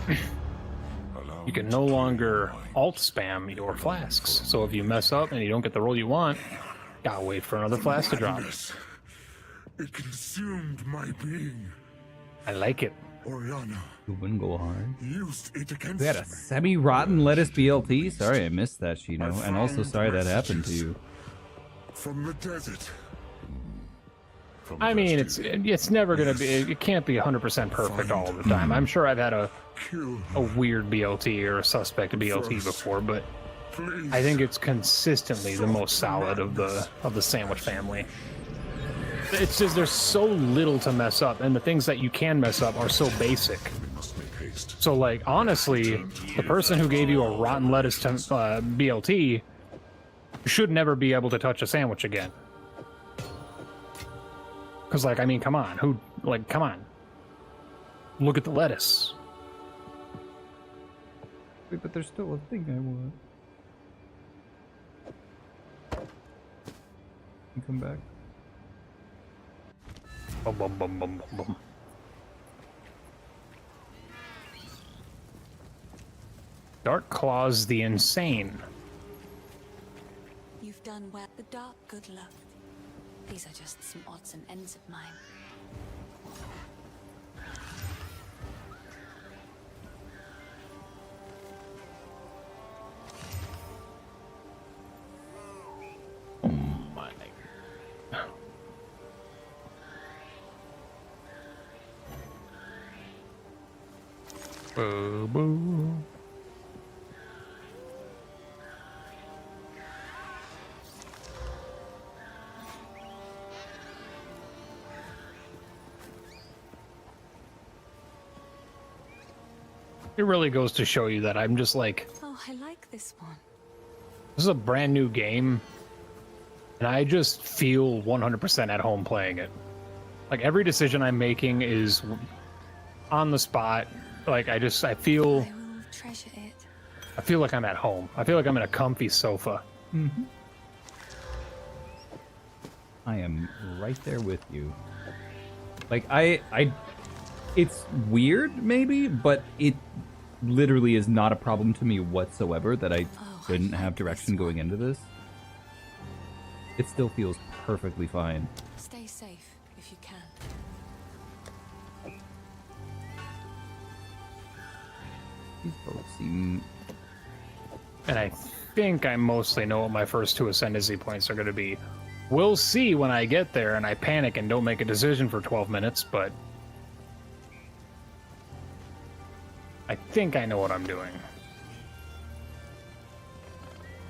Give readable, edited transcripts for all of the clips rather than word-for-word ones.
You can no longer alt spam your flasks. So if you mess up and you don't get the roll you want, gotta wait for another flask to drop. It consumed my being. I like it. Oriana You wouldn't go hard. used it against We had a me. semi-rotten lettuce BLT? Sorry I missed that, Shino. And also sorry that happened to you. From the desert. I mean, it's never gonna be. It can't be 100% perfect all the time. I'm sure I've had a weird BLT or a suspect BLT before, but I think it's consistently the most solid of the sandwich family. It's just there's so little to mess up, and the things that you can mess up are so basic. So, like, honestly, the person who gave you a rotten lettuce to, BLT should never be able to touch a sandwich again. Because, like, I mean, come on. Come on. Look at the lettuce. Wait, but there's still a thing I want. You come back. Bum, bum, bum, bum, bum, bum. Dark Claws the Insane. You've done well. The dark good luck. These are just some odds and ends of mine. Oh my. Boo boo. It really goes to show you that I'm just like, Oh, I like this one. this is a brand new game, and I just feel 100% at home playing it. Like, every decision I'm making is on the spot. Like, I feel... I will treasure it. I feel like I'm at home. I feel like I'm in a comfy sofa. Mm-hmm. I am right there with you. Like, it's weird, maybe, but it literally is not a problem to me whatsoever that I didn't have direction going into this. It still feels perfectly fine. Stay safe if you can. These both seem... And I think I mostly know what my first two ascendancy points are going to be. We'll see when I get there and I panic and don't make a decision for 12 minutes, but... I think I know what I'm doing.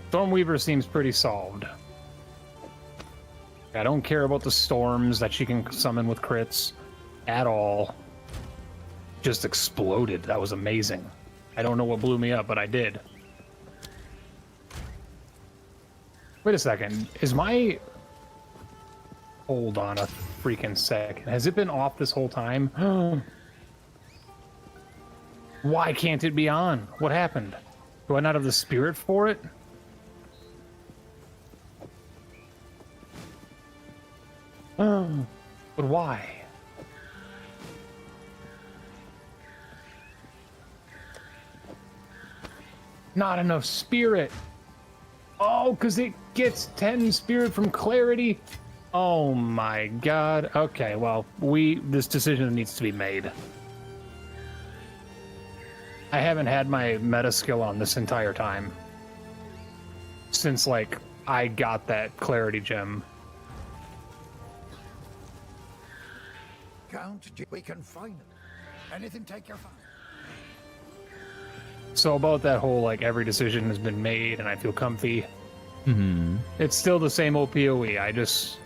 Stormweaver seems pretty solved. I don't care about the storms that she can summon with crits at all. Just exploded. That was amazing. I don't know what blew me up, but I did. Wait a second. Is my... Hold on a freaking second. Has it been off this whole time? Why can't it be on? What happened? Do I not have the spirit for it? But why? Not enough spirit. Oh, because it gets 10 spirit from clarity. Oh my god. Okay, well, this decision needs to be made. I haven't had my meta skill on this entire time. Since, like, I got that clarity gem. Count, we can find it. Anything take your phone. So about that whole, like, every decision has been made and I feel comfy. Mm-hmm. It's still the same OPOE. I just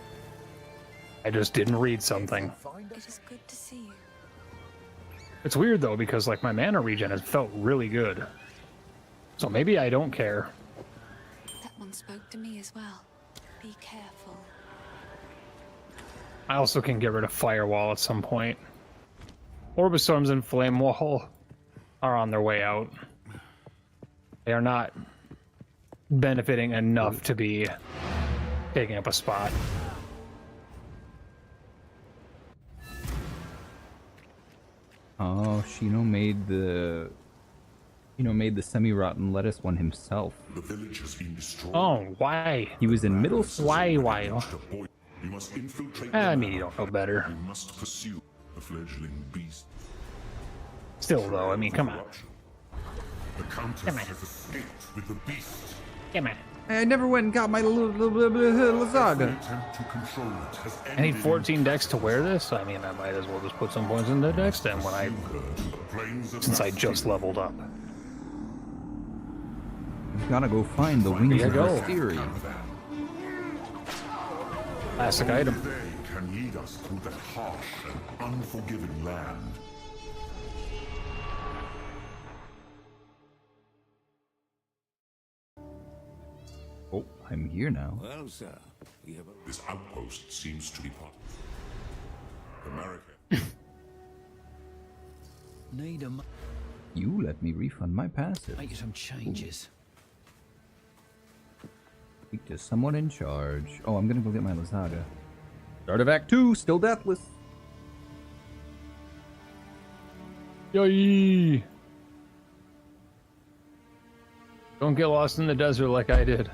didn't read something. It is good to see you. It's weird though, because like my mana regen has felt really good. So maybe I don't care. That one spoke to me as well. Be careful. I also can get rid of Firewall at some point. Orbistorms and Flame Wall are on their way out. They are not benefiting enough to be taking up a spot. Oh, Shino made the You know, made the semi-rotten lettuce one himself. The village has been destroyed. Oh, why? He was in middle school. Why? You must infiltrate I the mean, you don't know better. You must pursue the fledgling beast. Still, though, I mean, come on. The Countess Come on. has escaped with the beast. Come on. I never went and got my lasagna. Attempt to control it has I need 14 decks to wear this. I mean, I might as well just put some points in the decks then since I just leveled up. I've gotta go find the wings There of you go. Wisteria. Classic item. They can lead us through that harsh and unforgiving land. Oh, I'm here now. Well, sir, we have a... This outpost seems to be part of America. Need a... You let me refund my passive. Make some changes. Speak to someone in charge. Oh, I'm gonna go get my lasagna. Start of Act 2, still deathless. Yay! Don't get lost in the desert like I did.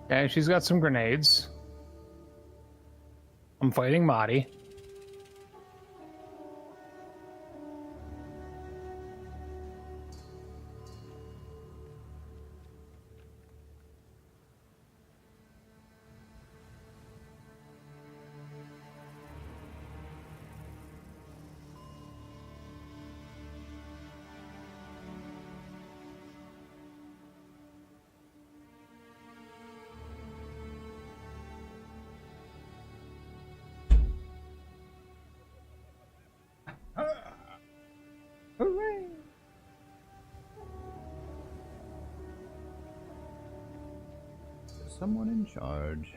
Okay, she's got some grenades. I'm fighting Mahdi. Hooray! Someone in charge.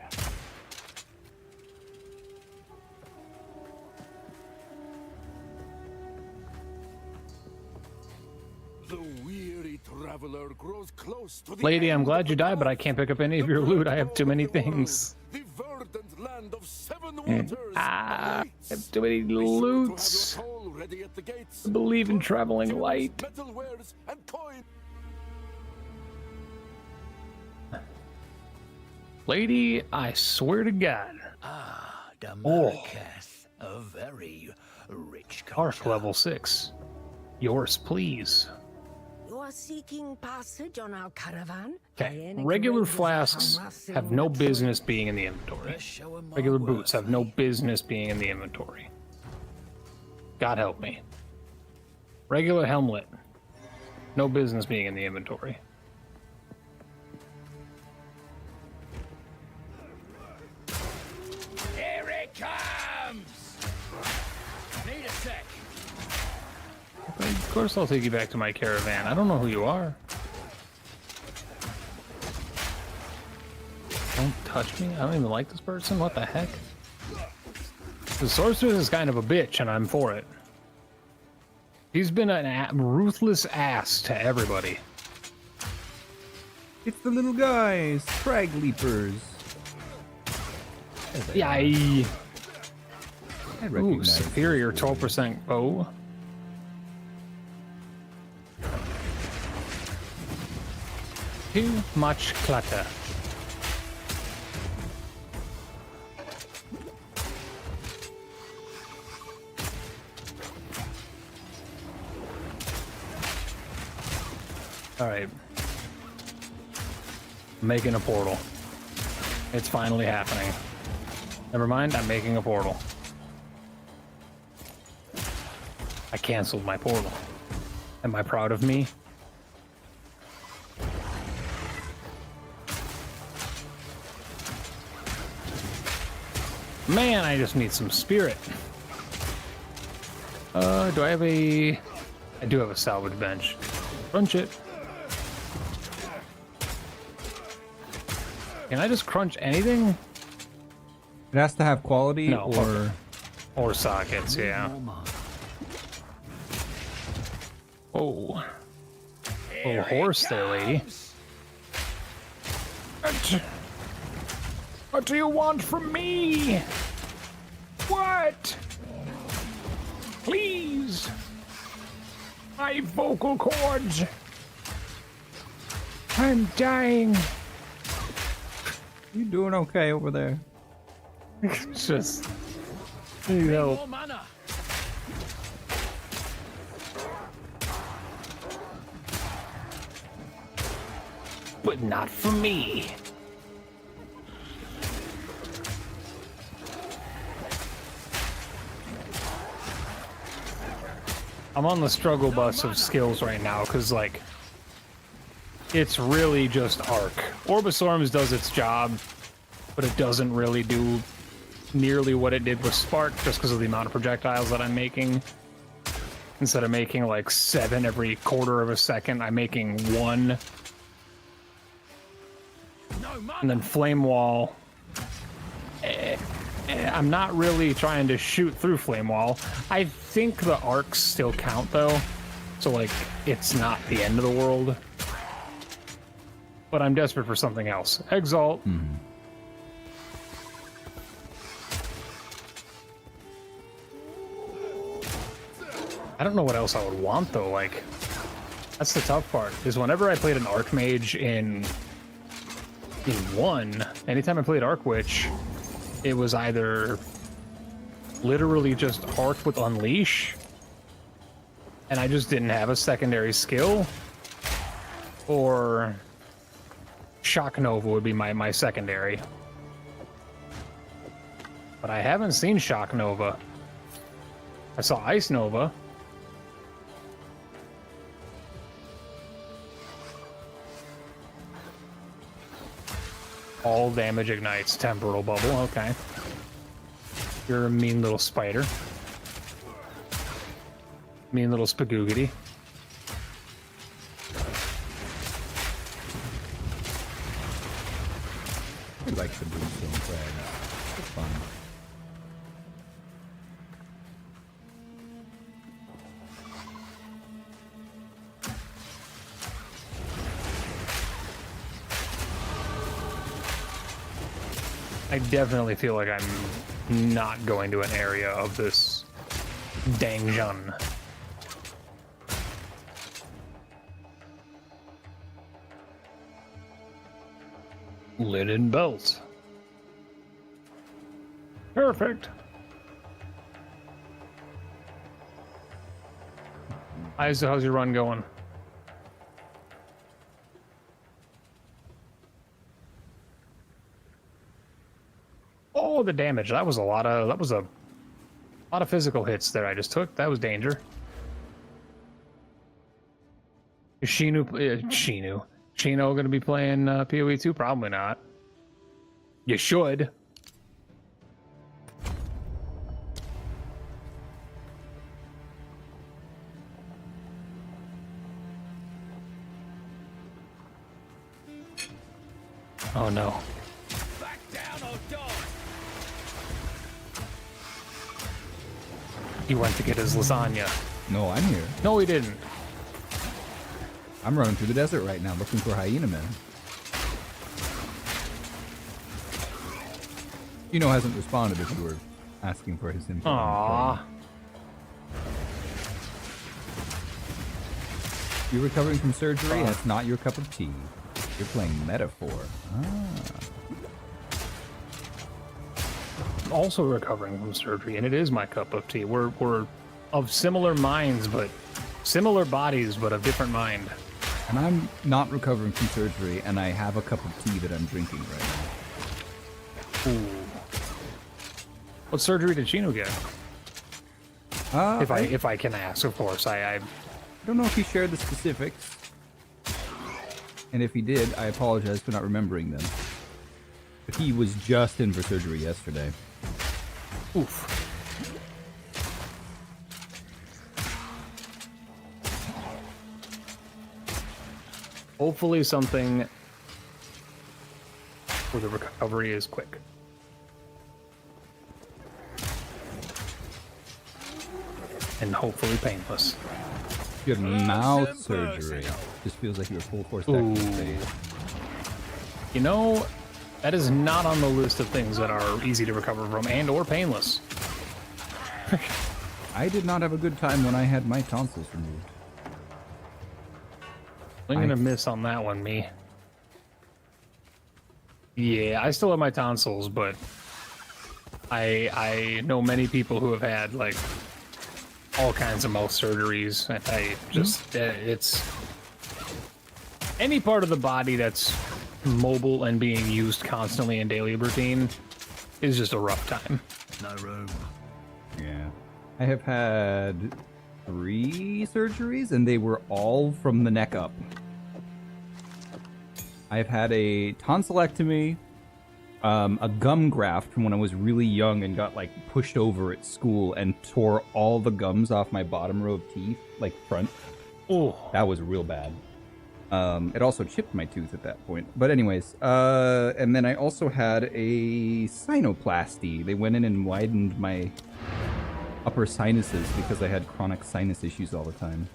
The weary traveler grows close to the Lady, I'm end glad of you the died, but I path. can't pick up any of your The loot. I great have too home many of the world, things. The verdant land of seven waters. I awaits. have too many Be sure to have your loots. toll ready at the gates. I believe in Gold, traveling jewels, light. metalwares, and coin. Lady, I swear to God. Ah, the Oh. Marquess, a very rich Arc culture. level 6. Yours, please. You are seeking passage on our caravan? Okay. Regular flasks have no business being in the inventory. Let's show 'em my Regular worth, boots have no eh? business being in the inventory. God help me. Regular helmet. No business being in the inventory. Here it comes! Need a sec. Of course I'll take you back to my caravan. I don't know who you are. Don't touch me. I don't even like this person. What the heck? The sorceress is kind of a bitch, and I'm for it. He's been a ruthless ass to everybody. It's the little guys, Crag Leapers. Yay! I Ooh, recognize superior those 12% bow. Too much clutter. All right. Making a portal. It's finally happening. Never mind, I'm making a portal. I canceled my portal. Am I proud of me? Man, I just need some spirit. Do I have a... I do have a salvage bench. Crunch it. Can I just crunch anything? It has to have quality No, or... okay. Or sockets, yeah. Oh. Little horse there, lady. What do you want from me? What? Please. My vocal cords. I'm dying. You doing okay over there? It's just... Need help. More mana. But not for me. I'm on the struggle bus of skills right now, because, like, it's really just arc. Orbiswarms does its job, but it doesn't really do nearly what it did with Spark, just because of the amount of projectiles that I'm making. Instead of making, like, 7 every quarter of a second, I'm making 1. No mana. And then Flame Wall. I'm not really trying to shoot through Flame Wall. I think the arcs still count, though. So, like, it's not the end of the world. But I'm desperate for something else. Exalt. I don't know what else I would want, though. Like, that's the tough part. Is whenever I played an Archmage in 1, anytime I played Archwitch, it was either literally just Arc with Unleash, and I just didn't have a secondary skill, or Shock Nova would be my secondary. But I haven't seen Shock Nova. I saw Ice Nova. All damage ignites temporal bubble, okay. You're a mean little spider. Mean little spagoogity. I like the brimstone crag. It's fun. I definitely feel like I'm not going to an area of this Dangjun. Linen belt. Perfect. How's your run going? Oh, the damage. That was a lot of physical hits there I just took. That was danger. Is Shino gonna be playing PoE 2? Probably not. You should. Oh no. Back down or die. He went to get his lasagna. No, I'm here. No, he didn't. I'm running through the desert right now looking for Hyena Man. Eno hasn't responded if you were asking for his info. Aww. You're recovering from surgery and it's not your cup of tea. You're playing Metaphor. Also recovering from surgery, and it is my cup of tea. We're of similar minds, but similar bodies, but of different mind. And I'm not recovering from surgery and I have a cup of tea that I'm drinking right now. Ooh. What surgery did Chino get? If I can ask, of course. I don't know if he shared the specifics. And if he did, I apologize for not remembering them. But he was just in for surgery yesterday. Oof. Hopefully something where the recovery is quick. And hopefully painless. You had mouth surgery. Just feels like you were full force back in space. You know, that is not on the list of things that are easy to recover from and or painless. I did not have a good time when I had my tonsils removed. I'm gonna miss on that one, me. Yeah, I still have my tonsils, but I know many people who have had like all kinds of mouth surgeries. I just it's any part of the body that's mobile and being used constantly in daily routine is just a rough time. No room. Yeah. I have had 3 surgeries, and they were all from the neck up. I've had a tonsillectomy, a gum graft from when I was really young and got like pushed over at school and tore all the gums off my bottom row of teeth, like front. Oh, that was real bad. It also chipped my tooth at that point. But anyways, and then I also had a sinoplasty. They went in and widened my upper sinuses because I had chronic sinus issues all the time.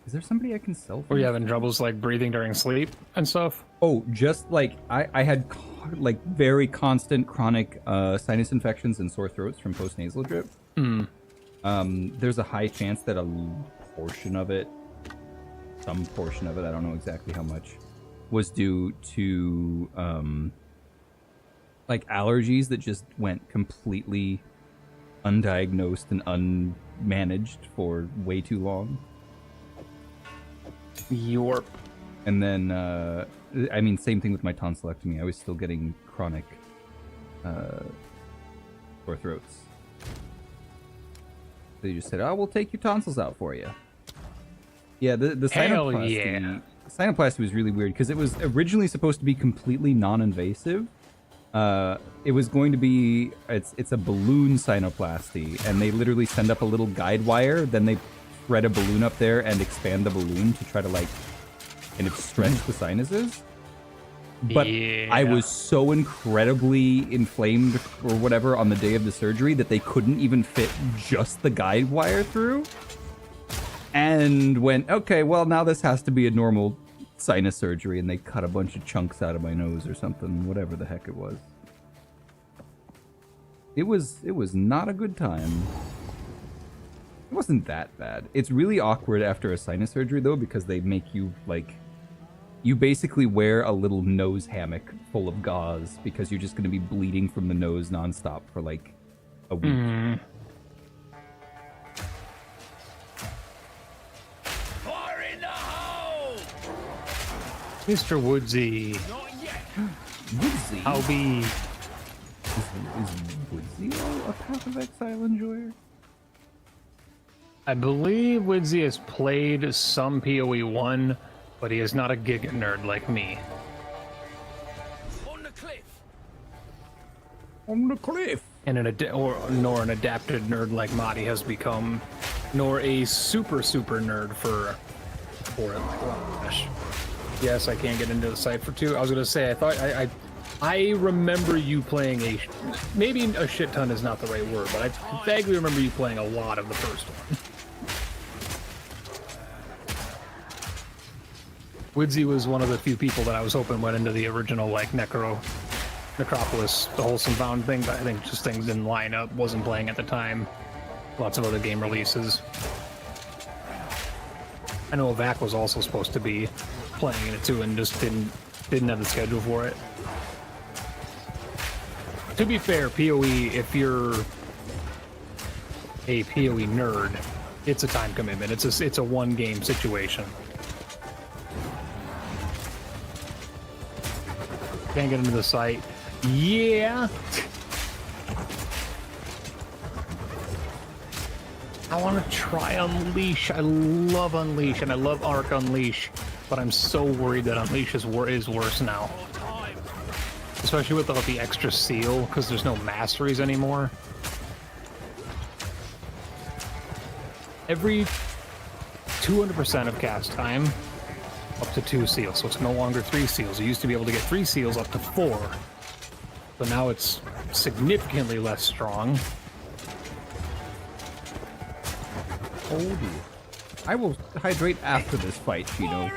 Is there somebody I can sell for? Were you having troubles like breathing during sleep and stuff? Oh, just like I had like very constant chronic sinus infections and sore throats from post-nasal drip. There's a high chance that a portion of it, some portion of it, I don't know exactly how much, was due to like allergies that just went completely undiagnosed and unmanaged for way too long. Yorp. And then, I mean, same thing with my tonsillectomy. I was still getting chronic sore throats. They just said, "Oh, we'll take your tonsils out for you." Yeah, the Hell sinoplasty. yeah. Sinoplasty was really weird because it was originally supposed to be completely non-invasive. It was going to be it's a balloon sinoplasty, and they literally send up a little guide wire, then they thread a balloon up there and expand the balloon to try to like kind of stretch the sinuses. But Yeah. I was so incredibly inflamed or whatever on the day of the surgery that they couldn't even fit just the guide wire through. And went, okay, well, now this has to be a normal sinus surgery, and they cut a bunch of chunks out of my nose or something, whatever the heck it was. It was not a good time. It wasn't that bad. It's really awkward after a sinus surgery, though, because they make you, like... You basically wear a little nose hammock full of gauze because you're just going to be bleeding from the nose nonstop for, like, a week. Fire in the hole! Mr. Woodsy. Not yet. Woodsy? I'll be... Is Woodsy a Path of Exile enjoyer? I believe Woodsy has played some PoE 1, but he is not a Giga nerd like me. On the cliff. On the cliff. And nor an adapted nerd like Madi has become, nor a super nerd for it. Oh, gosh. Yes, I can't get into the site for 2. I was gonna say I remember you playing maybe a shit ton is not the right word, but I vaguely remember you playing a lot of the first one. Woodsy was one of the few people that I was hoping went into the original, like, Necropolis, the Wholesome Found thing, but I think just things didn't line up, wasn't playing at the time. Lots of other game releases. I know Vac was also supposed to be playing in it too, and just didn't have the schedule for it. To be fair, PoE, if you're a PoE nerd, it's a time commitment. It's a one game situation. Can't get into the site. Yeah. I want to try Unleash. I love Unleash, and I love Arc Unleash, but I'm so worried that Unleash is worse now. Especially without the extra seal, because there's no masteries anymore. Every 200% of cast time, up to 2 seals, so it's no longer 3 seals. You used to be able to get 3 seals up to 4, but now it's significantly less strong. Oh dear. I will hydrate after this fight, Chino.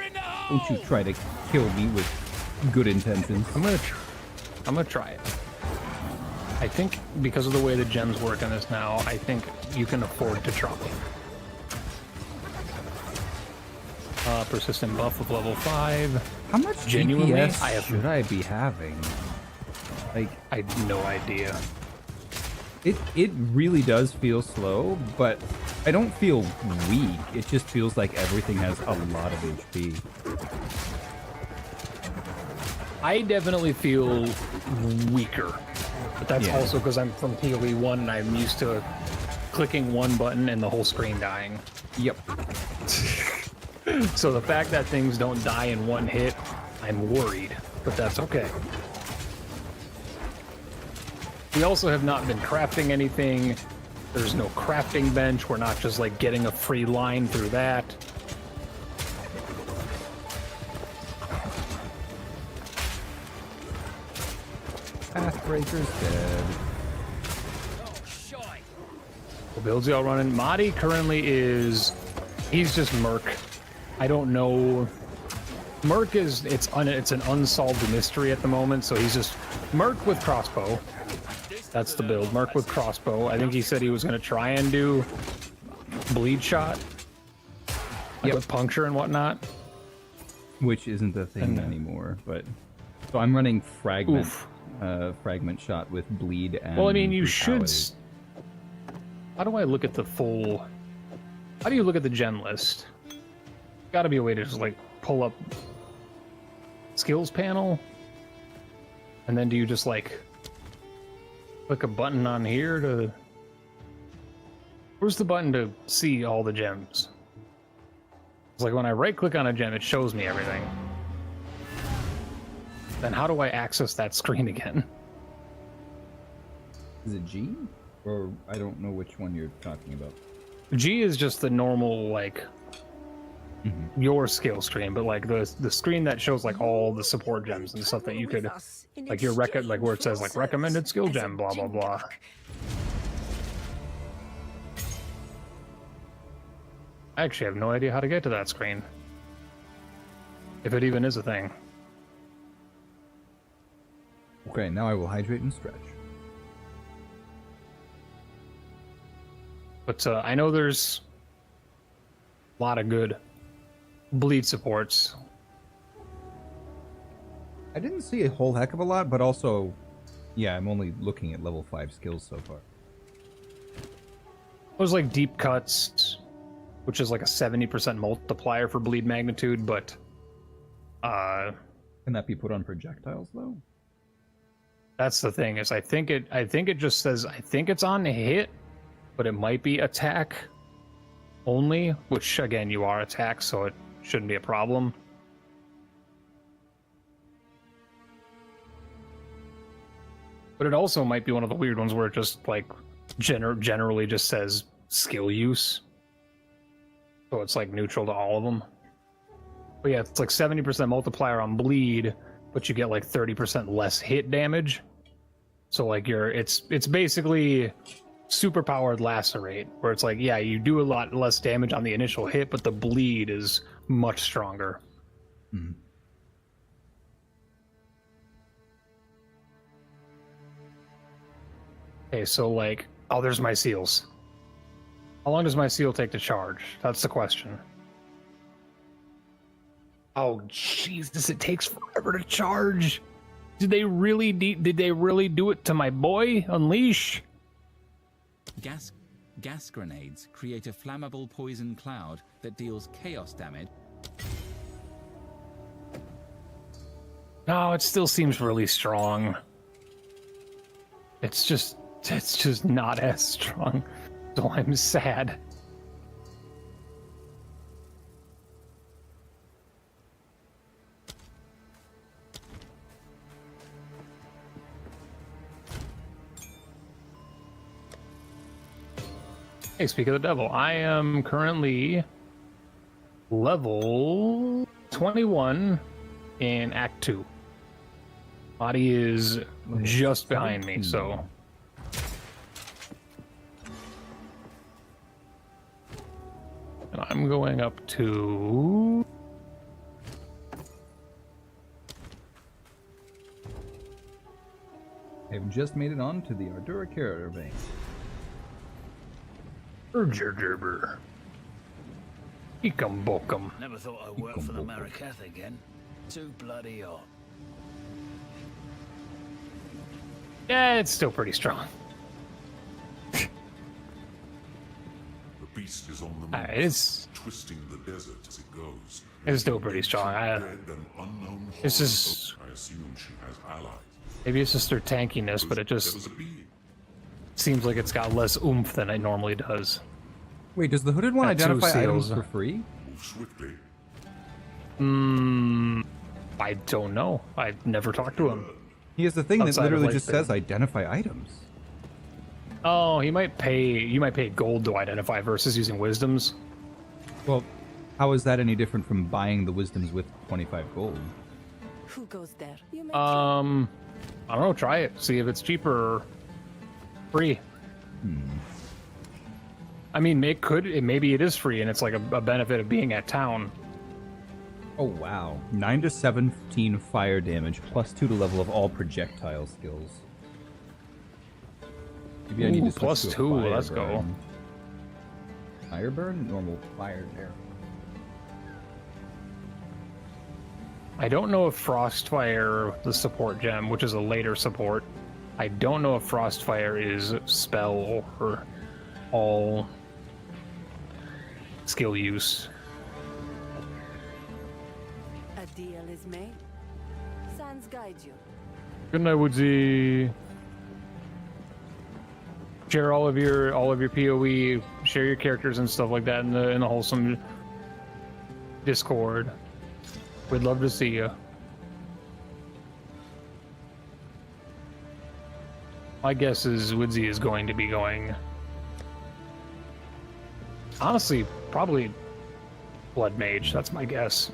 Don't you try to kill me with good intentions. I'm gonna try it. I think because of the way the gems work in this now, I think you can afford to try. Persistent buff of level 5. How much Genuinely, DPS should I be having? Like, I have no idea. it really does feel slow, but I don't feel weak. It just feels like everything has a lot of HP. I definitely feel weaker, but that's Yeah. also because I'm from PoE 1 and I'm used to clicking one button and the whole screen dying. Yep. So the fact that things don't die in one hit, I'm worried, but that's okay. We also have not been crafting anything. There's no crafting bench. We're not just like getting a free line through that. Pathbreaker's dead. The builds y'all running. Mahdi currently is, he's just Merc. I don't know. Merc is, it's an unsolved mystery at the moment, so he's just Merc with crossbow. That's the build, Merc with crossbow. I think he said he was going to try and do bleed shot, like with puncture and whatnot. Which isn't a thing anymore, but... So I'm running fragment, fragment shot with bleed and... Well, I mean, you brutality. should... How do I look at the full... How do you look at the gem list? Gotta be a way to just, like, pull up skills panel? And then do you just, like, click a button on here to... Where's the button to see all the gems? It's like when I right-click on a gem, it shows me everything. Then how do I access that screen again? Is it G? Or I don't know which one you're talking about. G is just the normal, like, your skill screen, but like the screen that shows like all the support gems and stuff that you could, like your like where it says like recommended skill gem, blah blah blah. I actually have no idea how to get to that screen, if it even is a thing. Okay, now I will hydrate and stretch. But I know there's a lot of good bleed supports. I didn't see a whole heck of a lot, but also, yeah, I'm only looking at level 5 skills so far. There's like deep cuts, which is like a 70% multiplier for bleed magnitude, but Can that be put on projectiles though? that's the thing, is I think it just says, I think it's on hit, but it might be attack only, which again, you are attack, so it shouldn't be a problem. But it also might be one of the weird ones where it just like generally just says skill use. So it's like neutral to all of them. But yeah, it's like 70% multiplier on bleed, but you get like 30% less hit damage. So like it's basically super powered lacerate, where it's like, yeah, you do a lot less damage on the initial hit, but the bleed is much stronger. Okay, so like, oh, there's my seals. How long does my seal take to charge? That's the question. Oh, Jesus, it takes forever to charge. Did they really do it to my boy? Unleash? Gas grenades create a flammable poison cloud that deals chaos damage. No, it still seems really strong. It's just not as strong. So I'm sad. Hey, speak of the devil, I am currently level 21 in Act 2. Body is just behind me, so... And I'm going up to... I've just made it on to the Ardura caravan. Urgergerber. Ekum bokum. Never thought I'd work for the Marikath again. Too bloody hot. Yeah, it's still pretty strong. The beast is on the move, It's twisting the desert as it goes. it's still pretty strong. Dread an unknown This is- horror. I assume she has allies. Maybe it's just their tankiness, but it There just was a being. seems like it's got less oomph than it normally does. Wait, does the hooded one Got two identify items seals. for free? Move swiftly. I don't know. I've never talked to him. He has the thing that Outside of, literally like, just the- says identify items. Oh, he might pay. You might pay gold to identify versus using wisdoms. Well, how is that any different from buying the wisdoms with 25 gold? Who goes there? You may I don't know. Try it. See if it's cheaper or free. I mean, maybe it is free, and it's like a benefit of being at town. Oh wow. 9 to 17 fire damage, plus 2 to level of all projectile skills. Maybe I need Ooh, to switch plus to a 2, fire let's go. burn. Fire burn? Normal fire there. I don't know if Frostfire, the support gem, which is a later support, I don't know if Frostfire is spell or all skill use. a deal is made. Sans guide you. Good night, Woodsy. Share all of your PoE, share your characters and stuff like that in the wholesome Discord. We'd love to see you. My guess is Woodsy is going to be going. Honestly, probably Blood Mage. That's my guess.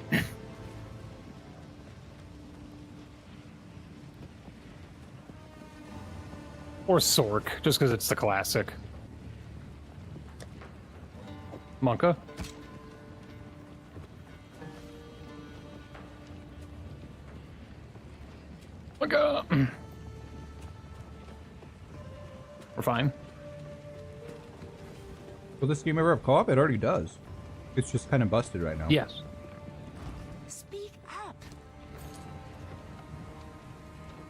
Or Sork, just because it's the classic. Monka. Monka! We're fine. Will this game ever have co-op? It already does. It's just kind of busted right now. Yes. Speak up.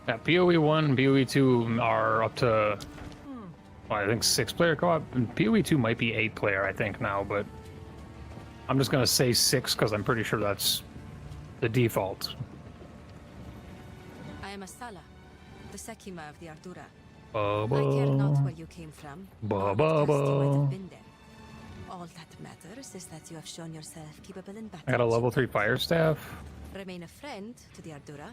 Yeah, PoE 1 and PoE 2 are up to, well, I think 6-player co-op. And PoE 2 might be 8-player, I think, now, but I'm just going to say 6 because I'm pretty sure that's the default. I am Asala, the Sekima of the Ardura. Ba, I care not ba. where you came from, Ba, or ba, what quest you might ba. have been there. All that matters is that you have shown yourself capable in battle. I got a level 3 fire staff. Remain a friend to the Ardura,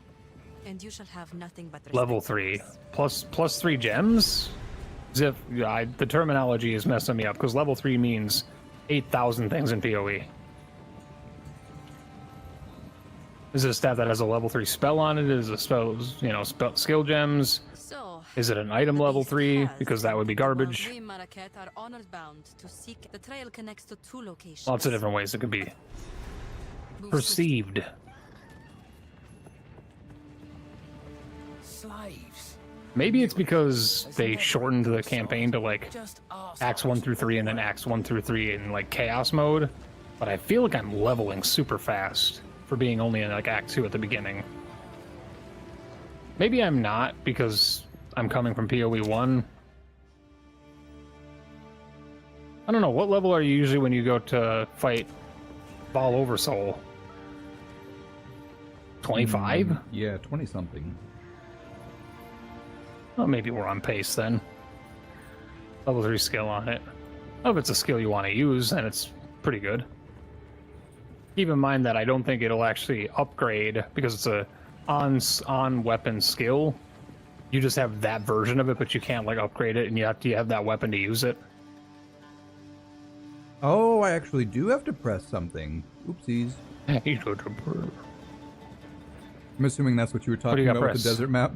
and you shall have nothing but respect. Level 3. Plus 3 gems? As if the terminology is messing me up, because level 3 means 8,000 things in PoE. Is it a staff that has a level 3 spell on it? Is it a spell, skill gems? So, Is it an item the level beast 3? has Because that would be while garbage. we Marrakech are honored bound to seek. The trail connects to 2 locations. Lots of different ways it could be Move perceived. Slaves. Maybe it's because they shortened the campaign to like Just ask. Acts 1 through 3 and then Acts 1 through 3 in like chaos mode. But I feel like I'm leveling super fast for being only in like Act 2 at the beginning. Maybe I'm not because I'm coming from PoE 1. I don't know, what level are you usually when you go to fight Baal Oversoul? 25? Yeah, 20 something. Well, maybe we're on pace then. Level 3 skill on it. Oh, if it's a skill you want to use, then it's pretty good. Keep in mind that I don't think it'll actually upgrade because it's a on weapon skill. You just have that version of it, but you can't like upgrade it, and you have that weapon to use it. Oh, I actually do have to press something. Oopsies. I'm assuming that's what you were talking you got about with press? the desert map.